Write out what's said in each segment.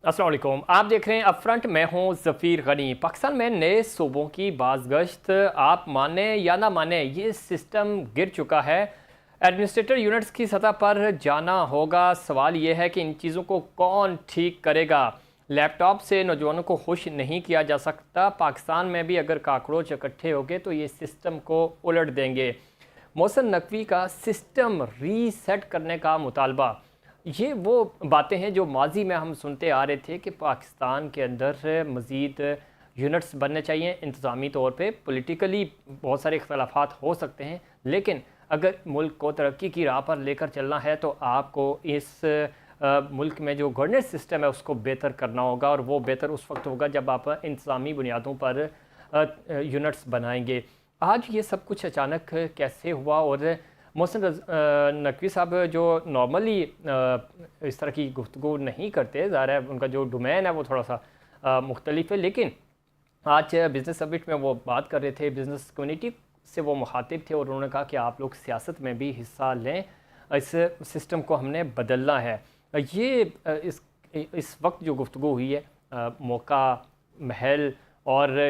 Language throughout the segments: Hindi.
अस्सलाम वालेकुम। आप देख रहे हैं अपफ्रंट, मैं हूं ज़फ़ीर गनी। पाकिस्तान में नए सूबों की बाज़गश्त, आप माने या ना माने, ये सिस्टम गिर चुका है। एडमिनिस्ट्रेटर यूनिट्स की सतह पर जाना होगा। सवाल ये है कि इन चीज़ों को कौन ठीक करेगा। लैपटॉप से नौजवानों को खुश नहीं किया जा सकता। पाकिस्तान में भी अगर काकरोच इकट्ठे हो गए तो ये सिस्टम को उलट देंगे। मोहसिन नकवी का सिस्टम रीसेट करने का मुतालबा, ये वो बातें हैं जो माजी में हम सुनते आ रहे थे कि पाकिस्तान के अंदर मज़ीद यूनिट्स बनने चाहिए। इंतज़ामी तौर पे पॉलिटिकली बहुत सारे इख्तलाफात हो सकते हैं, लेकिन अगर मुल्क को तरक्की की राह पर लेकर चलना है तो आपको इस मुल्क में जो गवर्नेंस सिस्टम है उसको बेहतर करना होगा, और वो बेहतर उस वक्त होगा जब आप इंतज़ामी बुनियादों पर यूनिट्स बनाएंगे। आज ये सब कुछ अचानक कैसे हुआ? और मोहसिन नकवी साहब जो नॉर्मली इस तरह की गुफ्तगू नहीं करते, ज़ाहिर है उनका जो डोमेन है वो थोड़ा सा मुख्तलिफ है, लेकिन आज बिज़नेस समिट में वो बात कर रहे थे, बिज़नेस कम्युनिटी से वो मुखातिब थे, और उन्होंने कहा कि आप लोग सियासत में भी हिस्सा लें, इस सिस्टम को हमने बदलना है। ये इस वक्त जो गुफ्तगू हुई है, मौका महल, और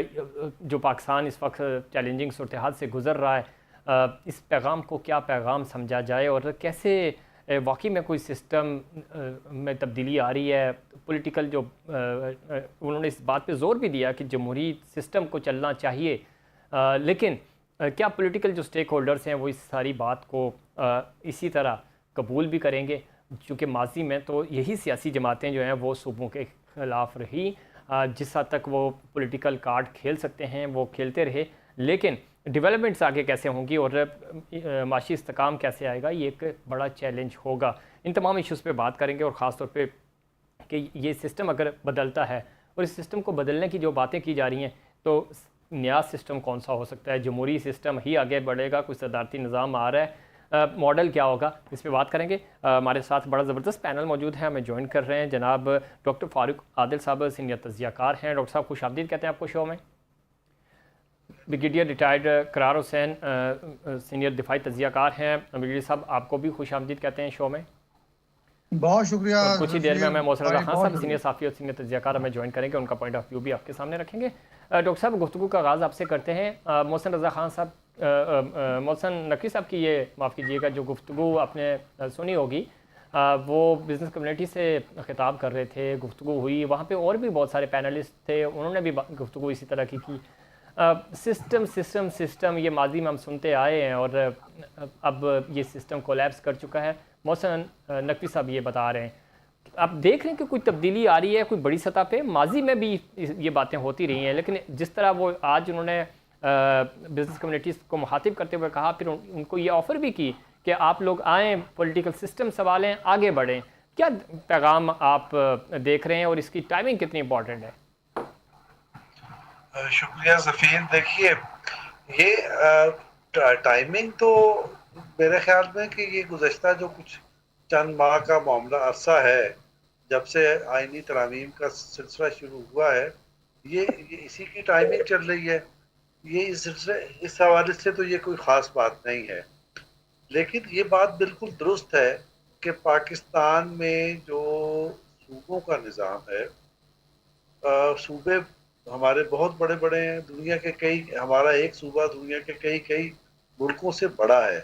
जो पाकिस्तान इस वक्त चैलेंजिंग सूरत हाल से गुज़र रहा है, इस पैगाम को क्या पैगाम समझा जाए, और कैसे वाकई में कोई सिस्टम में तब्दीली आ रही है। पॉलिटिकल जो उन्होंने इस बात पे ज़ोर भी दिया कि जमहूरी सिस्टम को चलना चाहिए, लेकिन क्या पॉलिटिकल जो स्टेक होल्डर्स हैं वो इस सारी बात को इसी तरह कबूल भी करेंगे? चूँकि माजी में तो यही सियासी जमातें जो हैं वो सूबों के ख़िलाफ़ रही, जिस हद तक वो पॉलिटिकल कार्ड खेल सकते हैं वो खेलते रहे, लेकिन डेवलपमेंट्स आगे कैसे होंगी और माशी इस्तेकाम कैसे आएगा, ये एक बड़ा चैलेंज होगा। इन तमाम इश्यूज़ पे बात करेंगे, और ख़ास तौर पे कि ये सिस्टम अगर बदलता है और इस सिस्टम को बदलने की जो बातें की जा रही हैं, तो नया सिस्टम कौन सा हो सकता है? जमहूरी सिस्टम ही आगे बढ़ेगा? कुछ सदारती निज़ाम आ रहा है? मॉडल क्या होगा? इस पे बात करेंगे। हमारे साथ बड़ा ज़बरदस्त पैनल मौजूद है, हमें ज्वाइन कर रहे हैं जनाब डॉक्टर फ़ारूक आदिल साहब, सीनियर तज्ज़ियाकार हैं। डॉक्टर साहब खुशामदीद कहते हैं आपको शो में। ब्रिगेडियर रिटायर्ड करार हुसैन, सीनियर दिफाई तज्ज़ियाकार हैं। ब्रिगेडियर साहब आपको भी खुशामदीद कहते हैं शो में। बहुत शुक्रिया और कुछ ही देर में ज़फ़ीर हमें मोहसिन रज़ा भाई, खान बहुत साहब, सीनियर शुक्रिया। साफ़ी और सीनियर तज्ज़ियाकार, हमें ज्वाइन करेंगे, उनका पॉइंट ऑफ व्यू भी आपके सामने रखेंगे। डॉक्टर साहब, गुफ्तगू का आगाज़ आपसे करते हैं। मोहसिन रज़ा खान साहब, मोहसिन नकवी साहब की ये माफ़ कीजिएगा जो गुफ्तगू आपने सुनी होगी, वो बिज़नेस कम्युनिटी से ख़िताब कर रहे थे, गुफ्तगू हुई, वहाँ पे और भी बहुत सारे पैनलिस्ट थे, उन्होंने भी गुफ्तगू इसी तरह की। सिस्टम सिस्टम सिस्टम, ये माजी में हम सुनते आए हैं, और अब ये सिस्टम कोलैप्स कर चुका है। मोहसिन नकवी साहब ये बता रहे हैं, आप देख रहे हैं कि कोई तब्दीली आ रही है कोई बड़ी सतह पे? माजी में भी ये बातें होती रही हैं, लेकिन जिस तरह वो आज उन्होंने बिज़नेस कम्युनिटीज़ को मुखातिब करते हुए कहा, फिर उनको ये ऑफ़र भी की कि आप लोग आएँ, पॉलिटिकल सिस्टम संभालें, आगे बढ़ें। क्या पैगाम आप देख रहे हैं, और इसकी टाइमिंग कितनी इंपॉर्टेंट है? शुक्रिया ज़फ़ीर। देखिए, ये टाइमिंग तो मेरे ख्याल में कि ये गुज़श्ता जो कुछ चंद माह का मामला अरसा है, जब से आइनी तरामीम का सिलसिला शुरू हुआ है, ये इसी की टाइमिंग चल रही है। ये इस हवाले से तो ये कोई ख़ास बात नहीं है, लेकिन ये बात बिल्कुल दुरुस्त है कि पाकिस्तान में जो सूबों का निज़ाम है, सूबे हमारे बहुत बड़े बड़े हैं। दुनिया के कई हमारा एक सूबा दुनिया के कई कई मुल्कों से बड़ा है,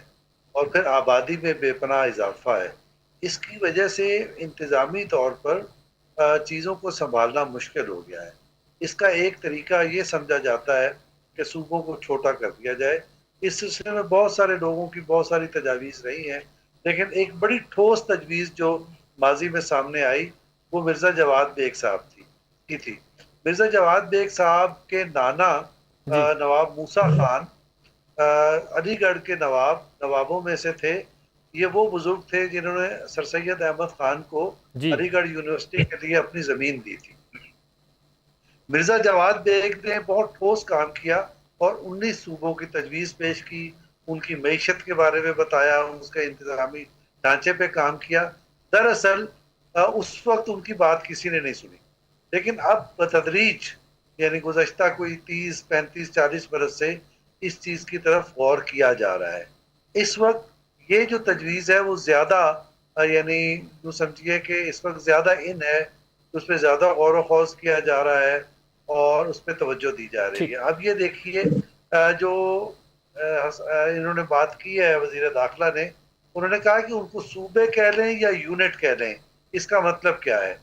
और फिर आबादी में बेपनाह इजाफा है। इसकी वजह से इंतज़ामी तौर पर चीज़ों को संभालना मुश्किल हो गया है। इसका एक तरीका ये समझा जाता है कि सूबों को छोटा कर दिया जाए। इस सिलसिले में बहुत सारे लोगों की बहुत सारी तजावीज़ रही हैं, लेकिन एक बड़ी ठोस तजवीज़ जो माजी में सामने आई, वो मिर्ज़ा जवाद बेग साहब की थी। मिर्ज़ा जवाद बेग साहब के नाना जी। नवाब मूसा खान अलीगढ़ के नवाबों में से थे। ये वो बुजुर्ग थे जिन्होंने सर सैयद अहमद खान को जी। अलीगढ़ यूनिवर्सिटी के लिए अपनी ज़मीन दी थी। मिर्ज़ा जवाद बेग ने बहुत ठोस काम किया और 19 सूबों की तजवीज़ पेश की, उनकी मईशत के बारे में बताया, उसके इंतज़ामी ढांचे पे काम किया। दरअसल उस वक्त उनकी बात किसी ने नहीं सुनी, लेकिन अब बतदरीज, यानी गुज़श्ता कोई 30, 35, 40 बरस से इस चीज़ की तरफ गौर किया जा रहा है। इस वक्त ये जो तजवीज़ है वो ज़्यादा, यानी यूँ समझिए कि इस वक्त ज़्यादा इन है तो उस पर ज़्यादा गौर व खौज किया जा रहा है और उस पर तवज्जो दी जा रही है। अब ये देखिए जो इन्होंने बात की है वजीर दाखिला ने, उन्होंने कहा कि उनको सूबे कह लें या यूनिट कह लें, इसका मतलब क्या है?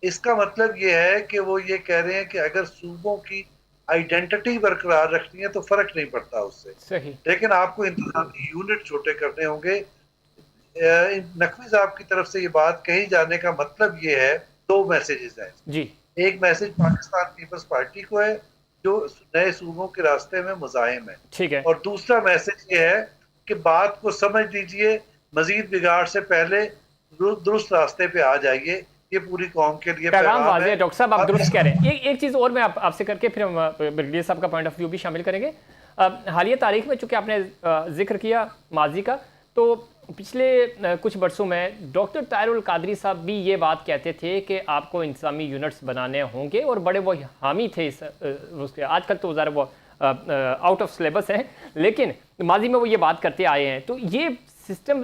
इसका मतलब ये है कि वो ये कह रहे हैं कि अगर सूबों की आइडेंटिटी बरकरार रखनी है तो फर्क नहीं पड़ता उससे, सही। लेकिन आपको इंतजामी यूनिट छोटे करने होंगे। नकवी साहब की तरफ से ये बात कही जाने का मतलब ये है, दो मैसेजेस हैं जी। एक मैसेज पाकिस्तान पीपल्स पार्टी को है जो नए सूबों के रास्ते में मुजाहिम है, ठीक है। और दूसरा मैसेज ये है कि बात को समझ लीजिए, मजीद बिगाड़ से पहले दुरुस्त रास्ते पे आ जाइए। ये पूरी कौम के लिए पैगाम पैगाम वाज़ेह है। है। डॉक्टर साहब, आप अब दुरुस्त कह रहे हैं। एक चीज़ और मैं आपसे करके फिर हम ब्रिगेडियर साहब का पॉइंट ऑफ व्यू भी शामिल करेंगे। हालिया तारीख में चूंकि आपने जिक्र किया माजी का, तो पिछले कुछ बरसों में डॉक्टर ताहिरुल कादरी साहब भी ये बात कहते थे कि आपको इंतजामी यूनिट्स बनाने होंगे, और बड़े वो हामी थे इस उसके। आजकल तो ज़रा वो आउट ऑफ सिलेबस है, लेकिन माजी में वो ये बात करते आए हैं। तो ये सिस्टम,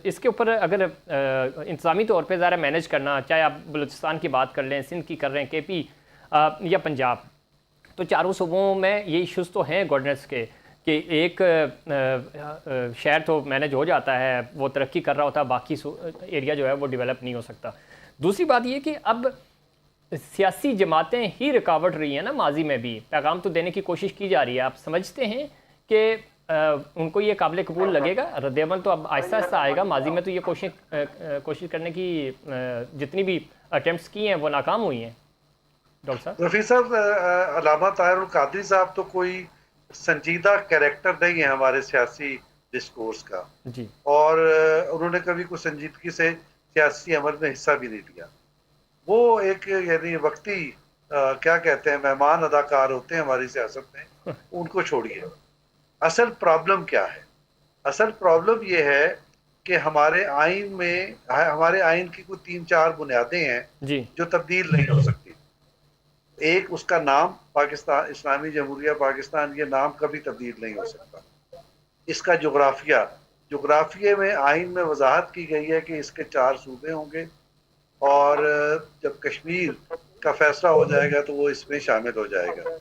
इसके ऊपर अगर इंतज़ामी तौर पे ज़रा मैनेज करना, चाहे आप बलूचिस्तान की बात कर लें, सिंध की कर रहे हैं, केपी या पंजाब, तो चारों सूबों में ये इश्यूज़ तो हैं गवर्नेंस के, कि एक शहर तो मैनेज हो जाता है, वो तरक्की कर रहा होता है, बाकी एरिया जो है वो डेवलप नहीं हो सकता। दूसरी बात ये कि अब सियासी जमातें ही रुकावट रही हैं ना, माजी में भी पैगाम तो देने की कोशिश की जा रही है। आप समझते हैं कि उनको ये काबिल कबूल लगेगा? रद्द-ए-अमल तो अब आहिस्ता आहिस्ता आएगा। माजी में तो ये कोशिश करने की जितनी भी अटेम्प्ट्स की हैं वो नाकाम हुई हैं। डॉक्टर साहब, रफ़ी साहब, अल्लामा ताहिरुल कादरी साहब तो कोई संजीदा कैरेक्टर नहीं है हमारे सियासी डिस्कोर्स का जी। और उन्होंने कभी कोई संजीदगी से सियासी अमल में हिस्सा भी नहीं लिया। वो एक यानी वक्ती क्या कहते हैं, मेहमान अदाकार होते हैं हमारी सियासत में, उनको छोड़िए। असल प्रॉब्लम क्या है? असल प्रॉब्लम ये है कि हमारे आइन की कुछ 3-4 बुनियादें हैं जी। जो तब्दील नहीं हो सकती। एक, उसका नाम पाकिस्तान, इस्लामी जमहूरिया पाकिस्तान, ये नाम कभी तब्दील नहीं हो सकता। इसका जोग्राफिया में आइन में वजाहत की गई है कि इसके 4 सूबे होंगे, और जब कश्मीर का फैसला हो जाएगा तो वो इसमें शामिल हो जाएगा।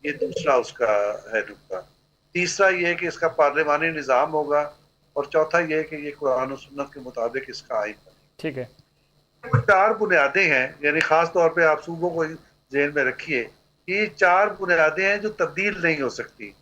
ये दूसरा उसका है नुक्ता। तीसरा ये है कि इसका पार्लिमानी निज़ाम होगा, और चौथा ये है कि ये कुरान और सुन्नत के मुताबिक इसका आइन बनेगा। ठीक है। वो 4 बुनियादें हैं, यानी ख़ास तौर पे आप सूबों को ज़हन में रखिए कि ये 4 बुनियादें हैं जो तब्दील नहीं हो सकती।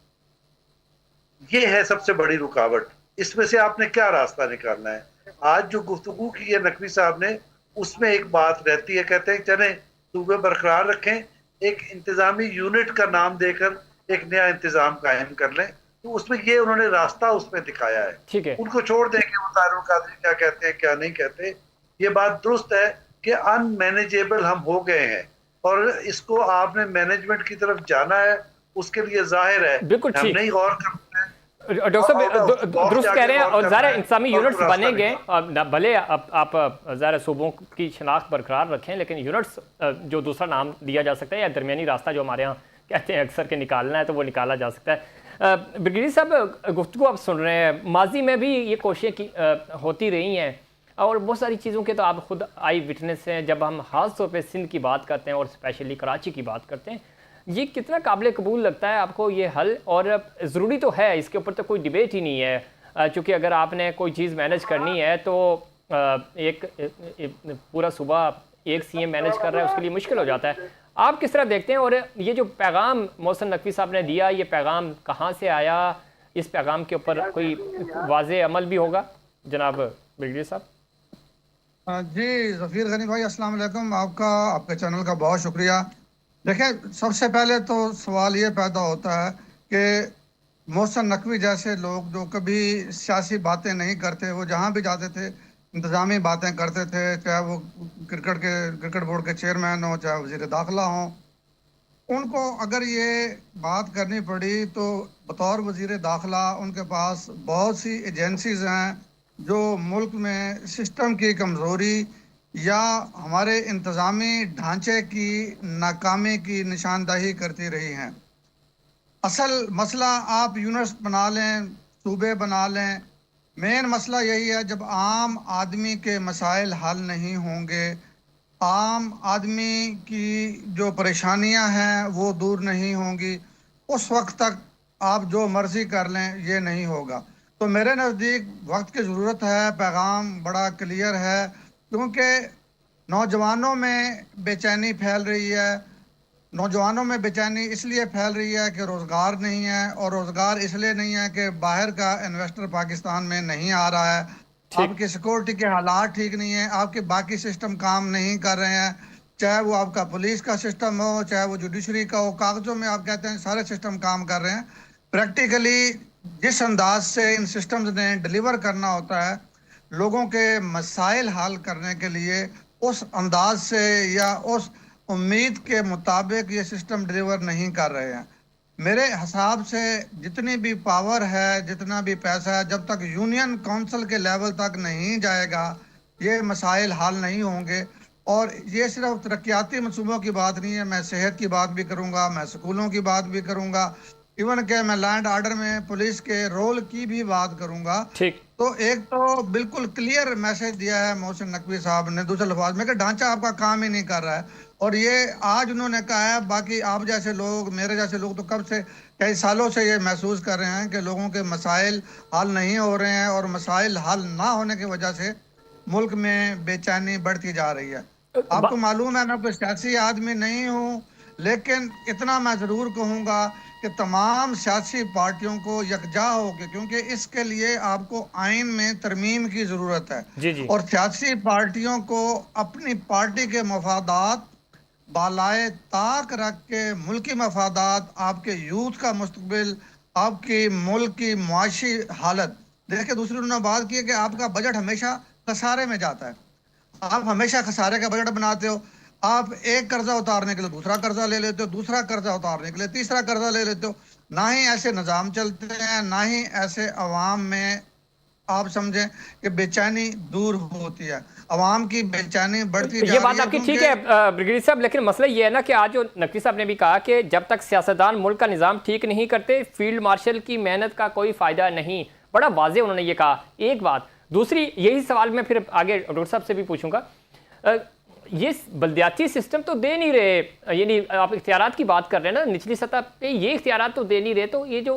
ये है सबसे बड़ी रुकावट। इसमें से आपने क्या रास्ता निकालना है? आज जो गुफ्तगू की है नकवी साहब ने, उसमें एक बात रहती है, कहते हैं चलें सूबे बरकरार रखें, एक इंतज़ामी यूनिट का नाम देकर एक नया इंतज़ाम कायम कर लें। तो उसमें ये उन्होंने रास्ता उसमें दिखाया है। ठीक है। उनको छोड़ दें कि वो ताहिरुल कादरी क्या कहते हैं क्या नहीं कहते। ये बात दुरुस्त है कि अनमैनेजेबल हम हो गए हैं, और इसको आपने मैनेजमेंट की तरफ जाना है, उसके लिए जाहिर है बिल्कुल हम ठीक। नहीं गौर करते हैं। डॉक्टर साहब दुरुस्त कह रहे हैं, और ज़रा इंतजामी यूनिट्स रास्ता बनेंगे, भले आप ज़रा सूबों की शनाख्त बरकरार रखें, लेकिन यूनिट्स जो दूसरा नाम दिया जा सकता है, या दरमियानी रास्ता जो हमारे यहाँ कहते हैं अक्सर के निकालना है, तो वो निकाला जा सकता है। ब्रिगेडियर साहब, गुफ्तगू आप सुन रहे हैं, माजी में भी ये कोशिशें होती रही हैं, और बहुत सारी चीज़ों के तो आप खुद आई विटनेस हैं। जब हम ख़ास तौर पे सिंध की बात करते हैं और स्पेशली कराची की बात करते हैं, ये कितना काबिल कबूल लगता है आपको ये हल? और ज़रूरी तो है, इसके ऊपर तो कोई डिबेट ही नहीं है, चूँकि अगर आपने कोई चीज़ मैनेज करनी है तो एक पूरा सूबा एक सीएम मैनेज कर रहा है, उसके लिए मुश्किल हो जाता है। आप किस तरह देखते हैं? और ये जो पैगाम मोहसिन नकवी साहब ने दिया, ये पैगाम कहाँ से आया? इस पैगाम के ऊपर कोई वाज़ेह अमल भी होगा जनाब ब्रिगेडियर साहब? जी ज़फ़ीर गनी भाई, अस्सलाम वालेकुम। आपके चैनल का बहुत शुक्रिया। देखिए, सबसे पहले तो सवाल ये पैदा होता है कि मोहसिन नकवी जैसे लोग जो कभी सियासी बातें नहीं करते, वो जहाँ भी जाते थे इंतज़ामी बातें करते थे, चाहे वो क्रिकेट बोर्ड के चेयरमैन हो, चाहे वज़ीर दाखिला हो, उनको अगर ये बात करनी पड़ी तो बतौर वज़ीर दाखिला उनके पास बहुत सी एजेंसीज़ हैं जो मुल्क में सिस्टम की कमज़ोरी या हमारे इंतज़ामी ढांचे की नाकामी की निशानदही करती रही हैं। असल मसला, आप यूनिट्स बना लें, सूबे बना लें, मेन मसला यही है, जब आम आदमी के मसाइल हल नहीं होंगे आम आदमी की जो परेशानियां हैं वो दूर नहीं होंगी, उस वक्त तक आप जो मर्जी कर लें ये नहीं होगा। तो मेरे नज़दीक वक्त की ज़रूरत है, पैगाम बड़ा क्लियर है, क्योंकि नौजवानों में बेचैनी फैल रही है। नौजवानों में बेचैनी इसलिए फैल रही है कि रोज़गार नहीं है, और रोज़गार इसलिए नहीं है कि बाहर का इन्वेस्टर पाकिस्तान में नहीं आ रहा है। ठीक। आपकी सिक्योरिटी के हालात ठीक नहीं है, आपके बाकी सिस्टम काम नहीं कर रहे हैं, चाहे वो आपका पुलिस का सिस्टम हो, चाहे वो जुडिशरी का हो। कागजों में आप कहते हैं सारे सिस्टम काम कर रहे हैं, प्रैक्टिकली जिस अंदाज से इन सिस्टम्स ने डिलीवर करना होता है लोगों के मसाइल हल करने के लिए, उस अंदाज से या उस उम्मीद के मुताबिक ये सिस्टम डिलीवर नहीं कर रहे हैं। मेरे हिसाब से जितनी भी पावर है, जितना भी पैसा है, जब तक यूनियन काउंसिल के लेवल तक नहीं जाएगा ये मसाइल हल नहीं होंगे। और ये सिर्फ तरक्याती मनसूबों की बात नहीं है, मैं सेहत की बात भी करूंगा, मैं स्कूलों की बात भी करूंगा, इवन के मैं लैंड ऑर्डर में पुलिस के रोल की भी बात करूंगा। ठीक। तो एक तो बिल्कुल क्लियर मैसेज दिया है मोहसिन नकवी साहब ने, दूसरे लफ्ज में कि ढांचा आपका काम ही नहीं कर रहा है। और ये आज उन्होंने कहा है, बाकी आप जैसे लोग, मेरे जैसे लोग तो कब से, कई सालों से ये महसूस कर रहे हैं कि लोगों के मसाइल हल नहीं हो रहे हैं, और मसाइल हल ना होने की वजह से मुल्क में बेचैनी बढ़ती जा रही है। आपको बा- मालूम है मैं कोई सियासी आदमी नहीं हूँ, लेकिन इतना मैं ज़रूर कहूँगा कि तमाम सियासी पार्टियों को यकजा होकर, क्योंकि इसके लिए आपको आइन में तरमीम की ज़रूरत है, जी जी। और सियासी पार्टियों को अपनी पार्टी के मफादात बालाए ताक रख के मुल्की मफादात, आपके यूथ का मुस्तकबिल, आपकी मुल्क की मुआशी हालत देखिए। दूसरी उन्होंने बात की है कि आपका बजट हमेशा खसारे में जाता है, आप हमेशा खसारे का बजट बनाते हो। आप एक कर्जा उतारने के लिए दूसरा कर्जा ले लेते हो, दूसरा कर्जा उतारने के लिए तीसरा कर्जा ले लेते हो। ना ही ऐसे निज़ाम चलते हैं, ना ही ऐसे अवाम में आप समझें कि बेचैनी दूर होती है। अवाम की बेचैनी बढ़ती ये जा रही बात है, आपकी ठीक क्योंकि है ब्रिगेडियर साहब, लेकिन मसला ये है ना कि आज जो नकवी साहब ने भी कहा कि जब तक सियासतदान मुल्क का निज़ाम ठीक नहीं करते फील्ड मार्शल की मेहनत का कोई फ़ायदा नहीं। बड़ा वाजे उन्होंने ये कहा। एक बात। दूसरी, यही सवाल मैं फिर आगे डॉक्टर साहब से भी पूछूंगा। ये बल्दियाती सिस्टम तो दे नहीं रहे, यानी आप इख्तियारात की बात कर रहे हैं ना, निचली सतह पे ये इख्तियारात तो दे नहीं रहे, तो ये जो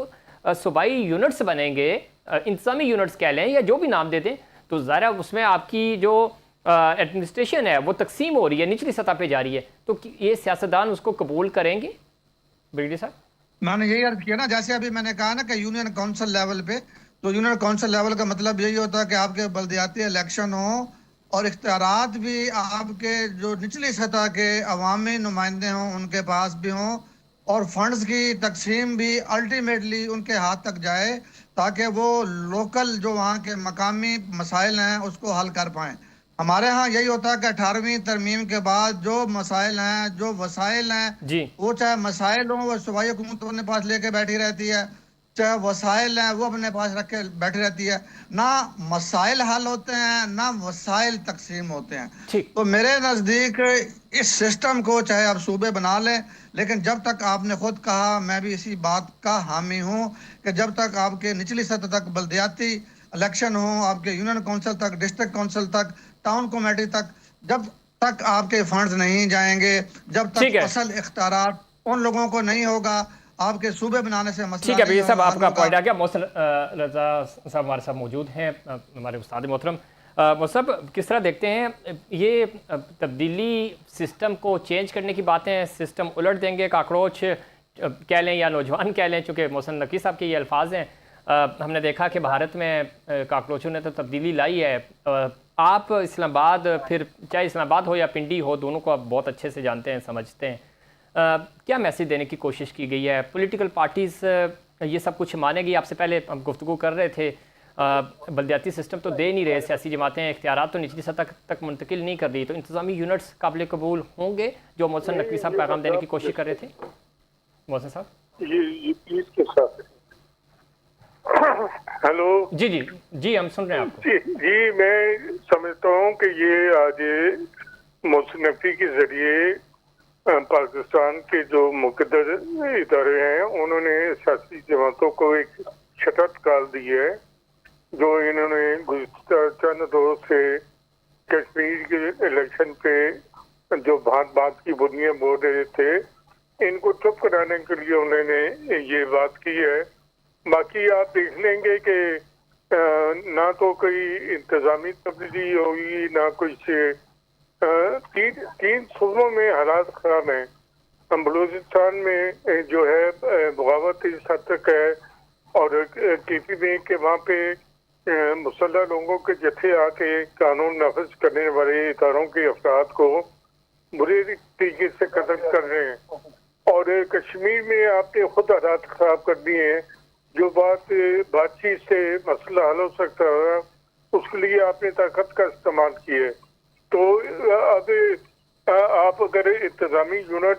सूबाई यूनिट्स बनेंगे, इंतजामी यूनिट्स कह लें या जो भी नाम दे दें, तो ज़रा उसमें आपकी जो एडमिनिस्ट्रेशन है वो तकसीम हो रही है, निचली सतह पे जा रही है, तो ये सियासतदान उसको कबूल करेंगे ब्रिगेडियर साहब? मैंने यही अर्ज किया ना, जैसे अभी मैंने कहा ना कि यूनियन काउंसिल लेवल पे, तो यूनियन काउंसिल लेवल का मतलब यही होता है कि आपके बल्दियाती इलेक्शन हो, और इख्तियारात भी आपके जो निचली सतह के अवामी नुमाइंदे हों उनके पास भी हों, और फंड्स की तकसीम भी अल्टीमेटली उनके हाथ तक जाए, ताकि वो लोकल जो वहाँ के मकामी मसाइल हैं उसको हल कर पाएँ। हमारे यहाँ यही होता है कि 18वीं तरमीम के बाद जो मसाइल हैं, जो वसाइल हैं, जी। वो चाहे मसाइल हों वो सूबाई हुकूमत अपने पास लेके बैठी रहती है, चाहे वसाइल हैं वो अपने पास रख के बैठी रहती है। ना मसाइल हल होते हैं, ना वसाइल तकसीम होते हैं। ठीक। तो मेरे नज़दीक इस सिस्टम को चाहे आप सूबे बना लें, लेकिन जब तक, आपने खुद कहा, मैं भी इसी बात का हामी हूँ, कि जब तक आपके निचली सतह तक बल्दियाती इलेक्शन हो, आपके यूनियन काउंसिल तक, डिस्ट्रिक्ट काउंसिल तक, टाउन कमेटी तक, जब तक आपके फंड्स नहीं जाएंगे, जब ठीक तक है। असल इख्तियार उन लोगों को नहीं होगा, आपके सूबे बनाने से मसला ठीक है नहीं भैया साहब, हल आपका होगा। पॉइंट आ गया। मोहसिन रजा साहब हमारे साथ मौजूद हैं, हमारे उस्ताद मोहतरम। मोहसिन साहब, किस तरह देखते हैं ये तब्दीली, सिस्टम को चेंज करने की बातें, सिस्टम उलट देंगे, काकरोच कह लें या नौजवान कह लें, चूँकि मोहसिन नकवी साहब के ये अल्फाज हैं। हमने देखा कि भारत में काकरोचों ने तो तब्दीली लाई है। आप इस्लामाबाद, फिर चाहे इस्लामाबाद हो या पिंडी हो, दोनों को आप बहुत अच्छे से जानते हैं, समझते हैं। क्या मैसेज देने की कोशिश की गई है? पॉलिटिकल पार्टीज़ ये सब कुछ मानेगी? आपसे पहले हम गुफ्तगू कर रहे थे, बल्दियाती सिस्टम तो दे नहीं रहे, सियासी जमातें इख्तियारात तो निचली सतह तक मुंतकिल नहीं कर रही, तो इंतजामी यूनिट्स काबिल कबूल होंगे, जो मोहसिन नकवी साहब पैगाम देने की कोशिश कर रहे थे? मोहसिन साहब ये प्लीज के साथ। हेलो जी जी जी, हम सुन रहे हैं आपको। जी, मैं समझता हूँ कि ये आज मोहसिन नकवी के जरिए पाकिस्तान के जो मुकद्दर इदारे हैं उन्होंने सियासी जमातों को एक शटत काल दी है, जो इन्होंने गुज़िश्ता चंद रोज से कश्मीर के इलेक्शन पे जो भांत भांत की बुनियां बोल रहे थे, इनको चुप कराने के लिए उन्होंने ये बात की है। बाकी आप देख लेंगे कि ना तो कोई इंतजामी तब्दीली होगी, ना कुछ। तीन सूबों में हालात खराब हैं। बलूचिस्तान में जो है बगावत इस हद तक है, और टीपी में के वहाँ पे मुसल्लह लोगों के जत्थे आके कानून नाफिज करने वाले इदारों के अफराद को बुरे तरीके से कत्ल कर रहे हैं। और कश्मीर में आपने खुद हालात खराब कर दिए हैं। जो बातचीत से मसला हल हो सकता है, उसके लिए आपने ताकत का इस्तेमाल किया है। तो अब आप अगर इंतजामी यूनिट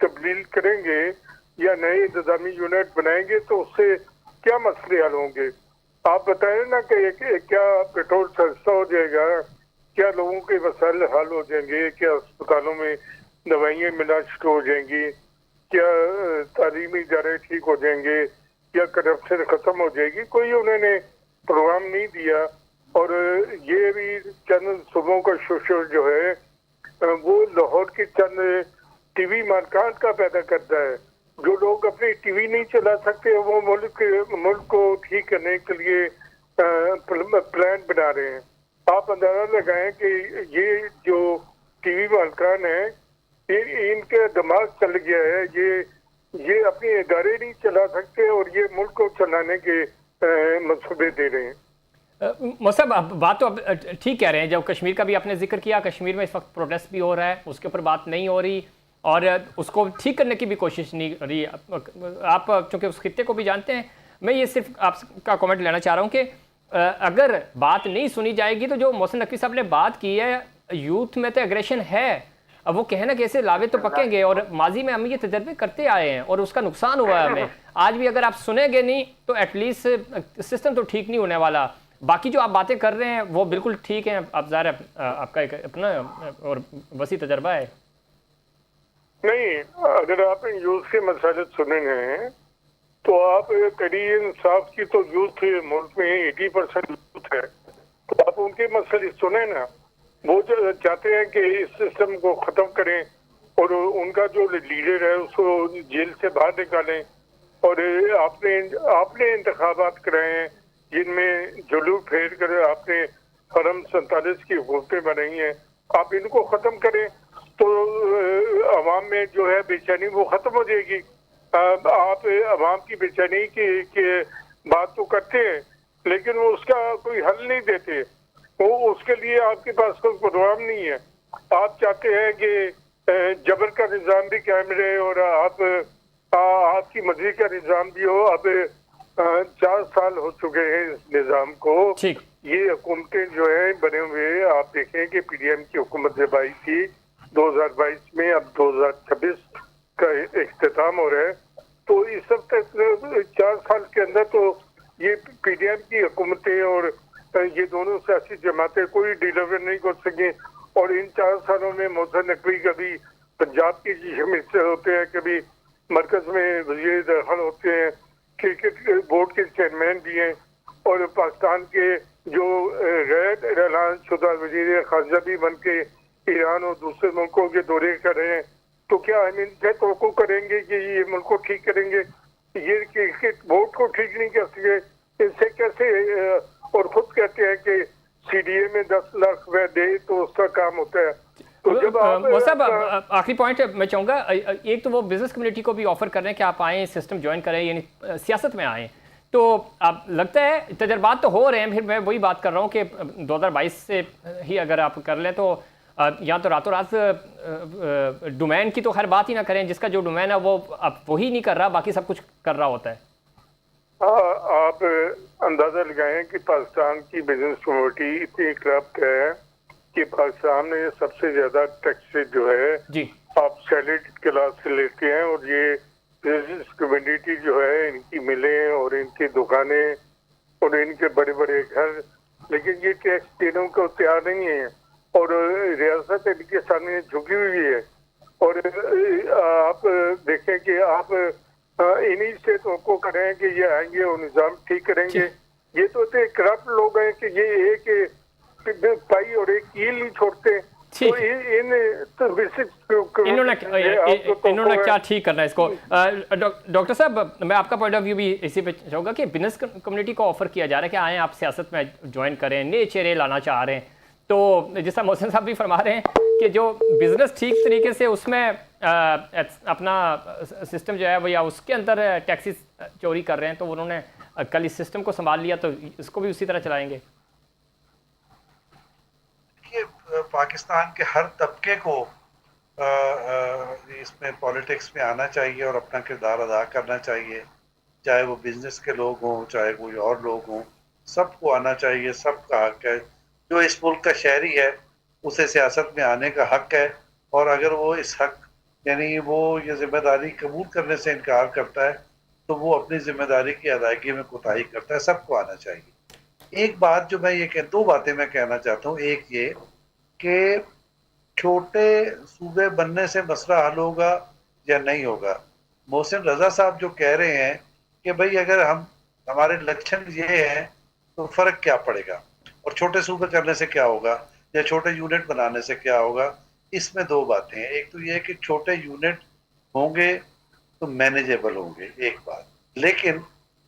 तब्दील करेंगे या नए इंतजामी यूनिट बनाएंगे तो उससे क्या मसले हल होंगे? आप बताएं ना कि क्या पेट्रोल सस्ता हो जाएगा, क्या लोगों के मसाइल हल हो जाएंगे, क्या अस्पतालों में दवाइयाँ मिलना शुरू हो जाएंगी, क्या तालीमी इदारे ठीक हो जाएंगे, क्या करप्शन खत्म हो जाएगी? कोई उन्होंने प्रोग्राम नहीं दिया। और ये भी चंद सूबों का शोषण जो है वो लाहौर के चंद टीवी मार्कान का पैदा करता है। जो लोग अपनी टीवी नहीं चला सकते वो मुल्क को ठीक करने के लिए प्लान बना रहे हैं। आप अंदाजा लगाएं कि ये जो टीवी मार्कान है, इनका दिमाग चल गया है। ये अपने इदारे नहीं चला सकते और ये मुल्क को चलाने के मंसूबे दे रहे हैं। मौसम बात तो आप ठीक कह रहे हैं। जब कश्मीर का भी आपने जिक्र किया, कश्मीर में इस वक्त प्रोटेस्ट भी हो रहा है, उसके ऊपर बात नहीं हो रही और उसको ठीक करने की भी कोशिश नहीं हो रही। आप चूँकि उस खित्ते को भी जानते हैं, मैं ये सिर्फ आपका कमेंट लेना चाह रहा हूँ कि अगर बात नहीं सुनी जाएगी तो जो मोहसिन नकवी साहब ने बात की है, यूथ में तो एग्रेशन है, अब वो कहना कि ऐसे लावे तो पकेंगे और माजी में हम ये तजर्बे करते आए हैं और उसका नुकसान हुआ है हमें। आज भी अगर आप सुनेंगे नहीं तो एटलीस्ट सिस्टम तो ठीक नहीं होने वाला। बाकी जो आप बातें कर रहे हैं वो बिल्कुल ठीक है, आप ज़ाहिर आपका एक अपना और वसी तजर्बा है। नहीं, अगर आपने यूथ के मसाले सुने हैं तो आप तहरीक इंसाफ की तो यूथ मुल्क में 80% यूथ है, तो आप उनके मसले सुने ना। वो जो चाहते हैं कि इस सिस्टम को ख़त्म करें और उनका जो लीडर है उसको जेल से बाहर निकालें। और आपने इंतखाबात कराए हैं जिनमें जुलूस फेर कर आपने फरम 47 की हुकूमतें बनाई हैं। आप इनको ख़त्म करें तो अवाम में जो है बेचैनी वो ख़त्म हो जाएगी। आप अवाम की बेचैनी की बात तो करते हैं लेकिन वो उसका कोई हल नहीं देते। वो उसके लिए आपके पास कोई प्रोग्राम नहीं है। आप चाहते हैं कि जबर का निज़ाम भी कायम रहे और आपकी मर्जी का निज़ाम भी हो। अब 4 साल हो चुके हैं इस निज़ाम को। ये हुकूमतें जो है बने हुए, आप देखें कि PDM की हुकूमत जब आई थी 2022 में, अब 2026 का इख्तिताम हो रहा है, तो इस सब तक 4 साल के अंदर तो ये PDM की हुकूमतें और ये दोनों सियासी जमातें कोई डिलीवर नहीं कर सके। और इन 4 सालों में मोहसिन नकवी कभी पंजाब के हिस्से होते हैं, कभी मरकज में वज़ीर दाखिल होते हैं, क्रिकेट बोर्ड के चेयरमैन भी हैं और पाकिस्तान के जो गैर ऐलान शुदा वज़ीर ख़ारजा भी बन के ईरान और दूसरे मुल्कों के दौरे कर रहे हैं। तो क्या हम इनसे तवक्को करेंगे कि ये मुल्क को ठीक करेंगे? ये क्रिकेट बोर्ड को ठीक नहीं कर सके, इनसे कैसे? और खुद कहते हैं कि CDA में 10 लाख रुपए दे तो उसका काम होता है। तो जब आप आखिरी पॉइंट मैं चाहूँगा, एक तो वो बिजनेस कम्युनिटी को भी ऑफर कर रहे हैं कि आप आएँ, सिस्टम ज्वाइन करें, यानी सियासत में आएँ। तो आप लगता है तजर्बात तो हो रहे हैं, फिर मैं वही बात कर रहा हूँ कि 2022 से ही अगर आप कर लें तो या तो रातों रात डोमेन की तो खैर बात ही ना करें, जिसका जो डोमेन है वो अब वही नहीं कर रहा, बाकी सब कुछ कर रहा होता है। आप अंदाजा लगाएं कि पाकिस्तान की बिजनेस कम्युनिटी इतनी करप्ट है कि पाकिस्तान में सबसे ज्यादा टैक्स जो है जी आप सैलरी क्लास से लेते हैं। और ये बिजनेस कम्युनिटी जो है, इनकी मिलें और इनकी दुकानें और इनके बड़े बड़े घर, लेकिन ये टैक्स देने को तैयार नहीं है और रियासत इनके सामने झुकी हुई है। और आप देखें कि आप इन्हीं से तो करें कि ये आएंगे और निज़ाम ठीक करेंगे। ये तो इतने करप्ट लोग हैं कि ये एक पाई और एक कील नहीं छोड़ते। ठीक तो इन बेसिक इन्होंने क्या ठीक करना है इसको। डॉक्टर साहब, मैं आपका पॉइंट ऑफ व्यू भी इसी पे चाहूँगा कि बिजनेस कम्युनिटी को ऑफर किया जा रहा है कि आएँ आप सियासत में ज्वाइन करें, नए चेहरे लाना चाह रहे हैं। तो जैसा मोहसिन साहब भी फरमा रहे हैं कि जो बिज़नेस ठीक तरीके से उसमें अपना सिस्टम जो है वो या उसके अंदर टैक्सेस चोरी कर रहे हैं, तो उन्होंने कल इस सिस्टम को संभाल लिया तो इसको भी उसी तरह चलाएंगे। पाकिस्तान के हर तबके को इसमें पॉलिटिक्स में आना चाहिए और अपना किरदार अदा करना चाहिए, चाहे वो बिजनेस के लोग हों चाहे कोई और लोग हों, सबको आना चाहिए। सबका हक है, जो इस मुल्क का शहरी है उसे सियासत में आने का हक है। और अगर वो इस हक यानी वो ये जिम्मेदारी कबूल करने से इनकार करता है तो वो अपनी जिम्मेदारी की अदायगी में कोताही करता है। सबको आना चाहिए। एक बात जो मैं दो बातें मैं कहना चाहता हूँ। एक ये कि छोटे सूबे बनने से मसला हल होगा या नहीं होगा। मोहसिन रजा साहब जो कह रहे हैं कि भाई अगर हमारे लक्षण ये हैं तो फर्क क्या पड़ेगा और छोटे सूबे करने से क्या होगा या छोटे यूनिट बनाने से क्या होगा, इसमें दो बातें हैं। एक तो ये है कि छोटे यूनिट होंगे तो मैनेजेबल होंगे, एक बात। लेकिन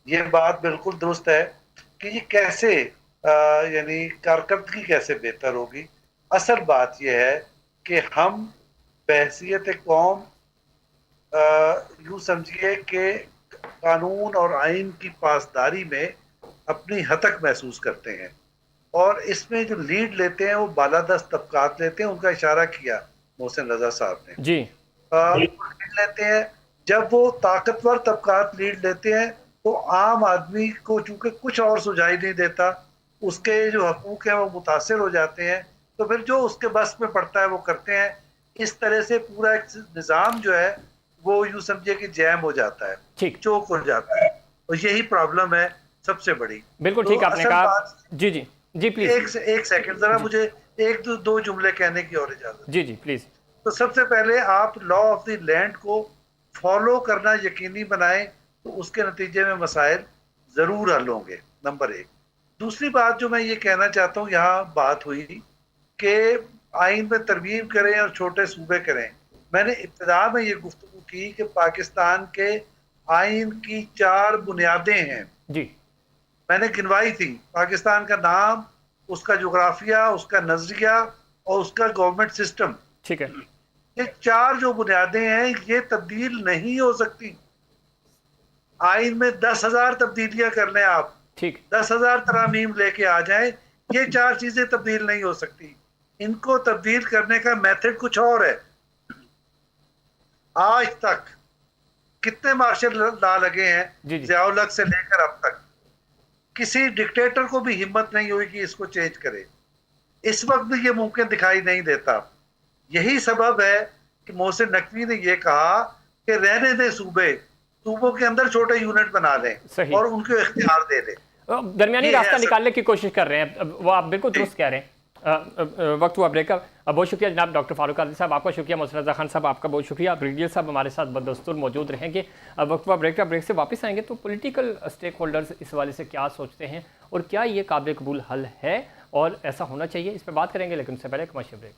ये बात बिल्कुल दुरुस्त है कि ये कैसे यानी कारकर्दगी कैसे बेहतर होगी। असल बात यह है कि हम बहैसियत कौम यूँ समझिए कि कानून और आइन की पासदारी में अपनी हतक महसूस करते हैं और इसमें जो लीड लेते हैं वो बालादस्त तबकात लेते हैं। उनका इशारा किया मोहसिन रजा साहब ने जी। लीड लेते हैं। जब वो ताकतवर तबकात लीड लेते हैं तो आम आदमी को चूंकि कुछ और सुझाई नहीं देता, उसके जो हकूक हैं वो मुतासिर हो जाते हैं, तो फिर जो उसके बस में पड़ता है वो करते हैं। इस तरह से पूरा एक निज़ाम जो है वो यूँ समझिए कि जैम हो जाता है, ठीक, चोक हो जाता है। और यही प्रॉब्लम है सबसे बड़ी। बिल्कुल तो ठीक आपने असल कहा। बात- जी जी जी प्लीज। एक सेकंड जरा मुझे एक दो जुमले कहने की और इजाजत। जी जी प्लीज। तो सबसे पहले आप लॉ ऑफ द लैंड को फॉलो करना यकीनी बनाएं तो उसके नतीजे में मसाइल जरूर हल होंगे, नंबर एक। दूसरी बात जो मैं ये कहना चाहता हूँ, यहाँ बात हुई कि आइन में तरमीम करें और छोटे सूबे करें। मैंने इब्तिदा में ये गुफ्तगू की कि पाकिस्तान के आइन की 4 बुनियादें हैं, जी मैंने गिनवाई थी। पाकिस्तान का नाम, उसका जोग्राफिया, उसका नजरिया और उसका गवर्नमेंट सिस्टम। ठीक है। ये 4 जो बुनियादें हैं ये तब्दील नहीं हो सकती। आइन में 10,000 तब्दीलियां कर लें आप, ठीक 10,000 तरामीम लेके आ जाएं, ये 4 चीजें तब्दील नहीं हो सकती। इनको तब्दील करने का मेथड कुछ और है। आज तक कितने मार्शल लॉ लगे हैं, जी जी। ज़िया-उल हक से लेकर अब तक, किसी डिक्टेटर को भी हिम्मत नहीं हुई कि इसको चेंज करे। इस वक्त भी ये मुमकिन दिखाई नहीं देता। यही सबब है कि मोहसिन नकवी ने ये कहा कि रहने दे सूबों के अंदर छोटे यूनिट बना लें सही। और उनको इख्तियार दे दें। दरमियानी ये रास्ता ऐसा- निकालने की कोशिश कर रहे हैं, वो आप बिल्कुल दुरुस्त कह रहे हैं। वक्त हुआ ब्रेक का। बहुत शुक्रिया जनाब डॉक्टर फारूक आदिल साहब, आपका शुक्रिया। मोहसिन रजा खान साहब, आपका बहुत शुक्रिया। ब्रिगेडियर साहब हमारे साथ बदस्तूर मौजूद रहेंगे। वक्त हुआ ब्रेक का। ब्रेक से वापस आएंगे तो पॉलिटिकल स्टेक होल्डर्स इस हवाले से क्या सोचते हैं और क्या ये काबिल कबूल हल है और ऐसा होना चाहिए, इस पर बात करेंगे। लेकिन उससे पहले कमर्शियल ब्रेक।